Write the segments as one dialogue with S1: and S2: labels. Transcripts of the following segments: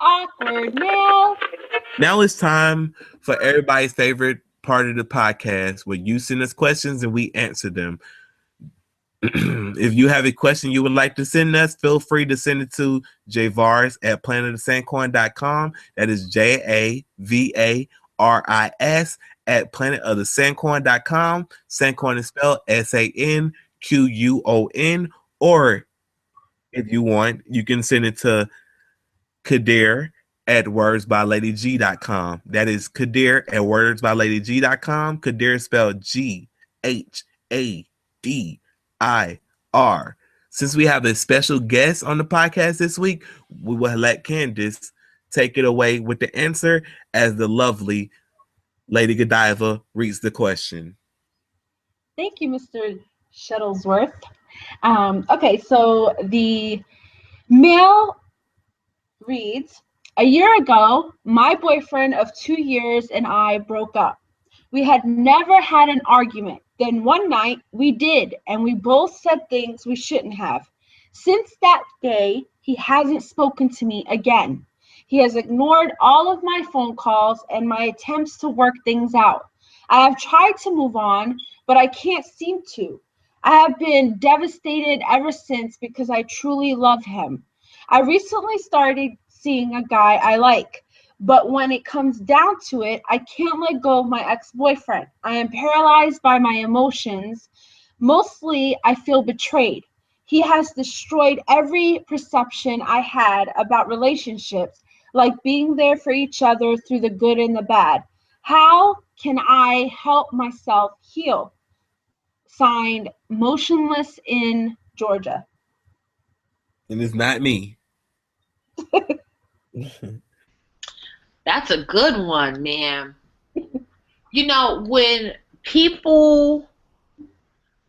S1: Awkward now.
S2: Now it's time for everybody's favorite part of the podcast where you send us questions and we answer them. If you have a question you would like to send us, feel free to send it to javars at planetofthesandcoin.com. That is JAVARIS at planetofthesandcoin.com. Sandcoin is spelled SANQUON. Or if you want, you can send it to Kadir at wordsbyladyg.com. That is Kadir at wordsbyladyg.com. Kadir is spelled GHADIR. Since we have a special guest on the podcast this week, we will let Candace take it away with the answer as the lovely Lady Godiva reads the question.
S1: Thank you, Mr. Shuttlesworth. Okay, so the mail reads, a year ago, my boyfriend of 2 years and I broke up. We had never had an argument. Then one night we did, and we both said things we shouldn't have. Since that day, he hasn't spoken to me again. He has ignored all of my phone calls and my attempts to work things out. I have tried to move on, but I can't seem to. I have been devastated ever since because I truly love him. I recently started seeing a guy I like, but when it comes down to it, I can't let go of my ex-boyfriend. I am paralyzed by my emotions. Mostly, I feel betrayed. He has destroyed every perception I had about relationships, like being there for each other through the good and the bad. How can I help myself heal? Signed, Motionless in Georgia.
S2: And it's not me.
S3: That's a good one, man. You know, when people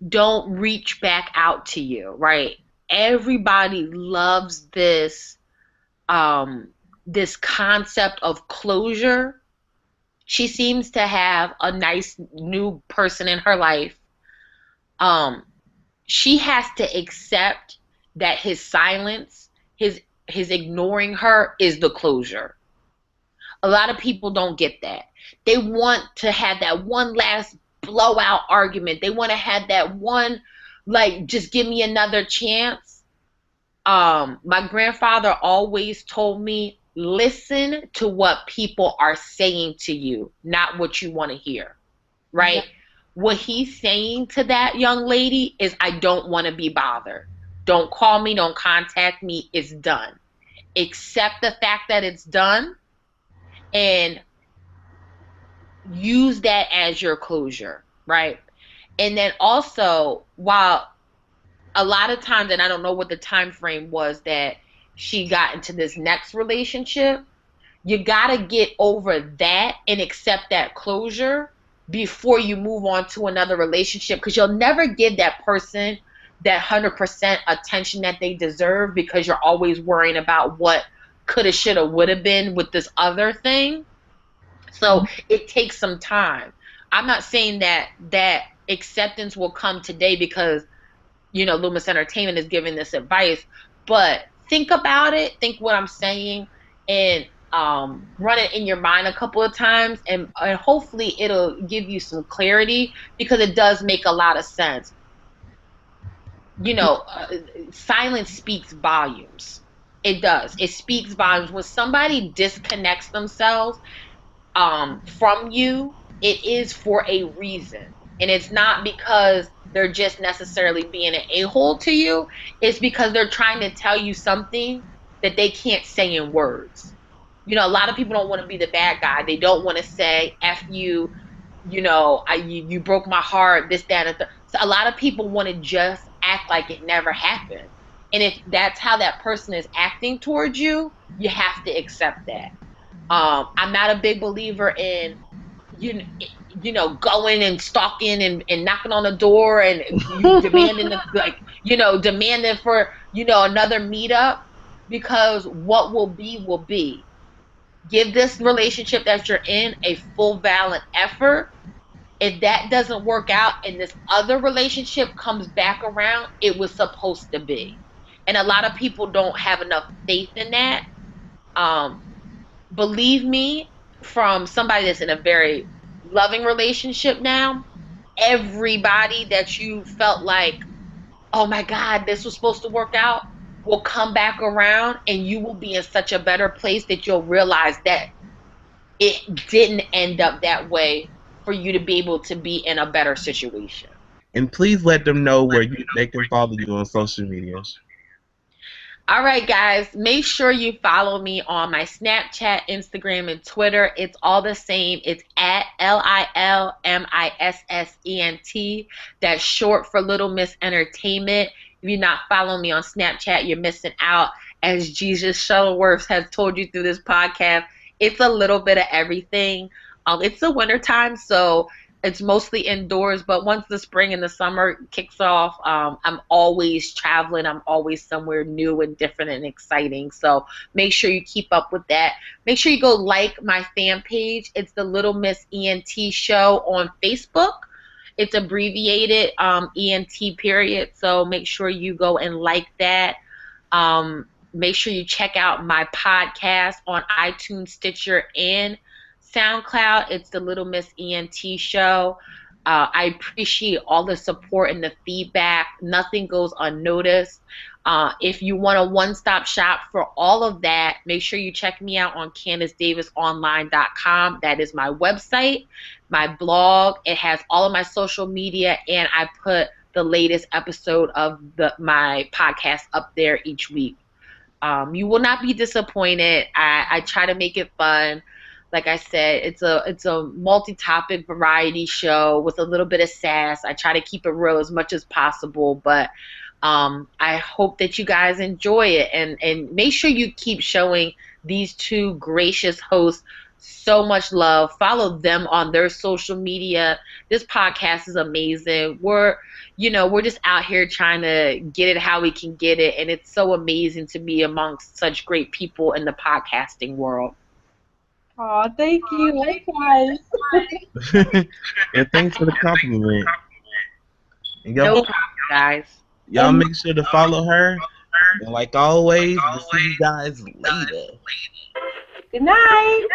S3: don't reach back out to you, right? Everybody loves this this concept of closure. She seems to have a nice new person in her life. She has to accept that his silence, his ignoring her is the closure. A lot of people don't get that. They want to have that one last blowout argument. They want to have that one, like, just give me another chance. My grandfather always told me, listen to what people are saying to you, not what you want to hear, right? Yeah. What he's saying to that young lady is, I don't want to be bothered. Don't call me, don't contact me, it's done. Accept the fact that it's done and use that as your closure, right? And then also, while a lot of times, and I don't know what the time frame was that she got into this next relationship, you gotta get over that and accept that closure before you move on to another relationship, because you'll never give that person that 100% attention that they deserve, because you're always worrying about what coulda, shoulda, woulda been with this other thing. So it takes some time. I'm not saying that acceptance will come today because, you know, Loomis Entertainment is giving this advice, but think about it, think what I'm saying, and run it in your mind a couple of times, and hopefully it'll give you some clarity, because it does make a lot of sense. You know, silence speaks volumes. It does. It speaks volumes. When somebody disconnects themselves from you, it is for a reason. And it's not because they're just necessarily being an a-hole to you. It's because they're trying to tell you something that they can't say in words. You know, a lot of people don't want to be the bad guy. They don't want to say, F you, you know, you broke my heart, this, that, and so a lot of people want to just act like it never happened. And if that's how that person is acting towards you, you have to accept that. I'm not a big believer in, you know, going and stalking and knocking on the door and demanding demanding for, you know, another meetup, because what will be will be. Give this relationship that you're in a full valid effort. If that doesn't work out and this other relationship comes back around, it was supposed to be. And a lot of people don't have enough faith in that. Believe me, from somebody that's in a very loving relationship now, everybody that you felt like, oh my God, this was supposed to work out, will come back around, and you will be in such a better place that you'll realize that it didn't end up that way for you to be able to be in a better situation.
S2: And please let them know where they can follow you on social media.
S3: All right, guys, make sure you follow me on my Snapchat, Instagram, and Twitter. It's all the same. It's at LILMISSENT. That's short for Little Miss Entertainment. If you're not following me on Snapchat, you're missing out. As Jesus Shuttleworth has told you through this podcast, it's a little bit of everything. It's the wintertime, so it's mostly indoors, but once the spring and the summer kicks off, I'm always traveling. I'm always somewhere new and different and exciting. So make sure you keep up with that. Make sure you go like my fan page. It's the Little Miss ENT Show on Facebook. It's abbreviated ENT period. So make sure you go and like that. Make sure you check out my podcast on iTunes, Stitcher, and SoundCloud. It's the Little Miss ENT Show. I appreciate all the support and the feedback. Nothing goes unnoticed. If you want a one-stop shop for all of that, make sure you check me out on CandiceDavisOnline.com. That is my website, my blog. It has all of my social media, and I put the latest episode of my podcast up there each week. You will not be disappointed. I try to make it fun. Like I said, it's a multi-topic variety show with a little bit of sass. I try to keep it real as much as possible, but I hope that you guys enjoy it, and make sure you keep showing these two gracious hosts so much love. Follow them on their social media. This podcast is amazing. We're just out here trying to get it how we can get it, and it's so amazing to be amongst such great people in the podcasting world.
S1: Oh, thank you. Likewise.
S2: And thanks for the compliment. And
S3: No problem, guys.
S2: Y'all make sure to follow her. And like always, we'll see you guys later.
S1: Good night.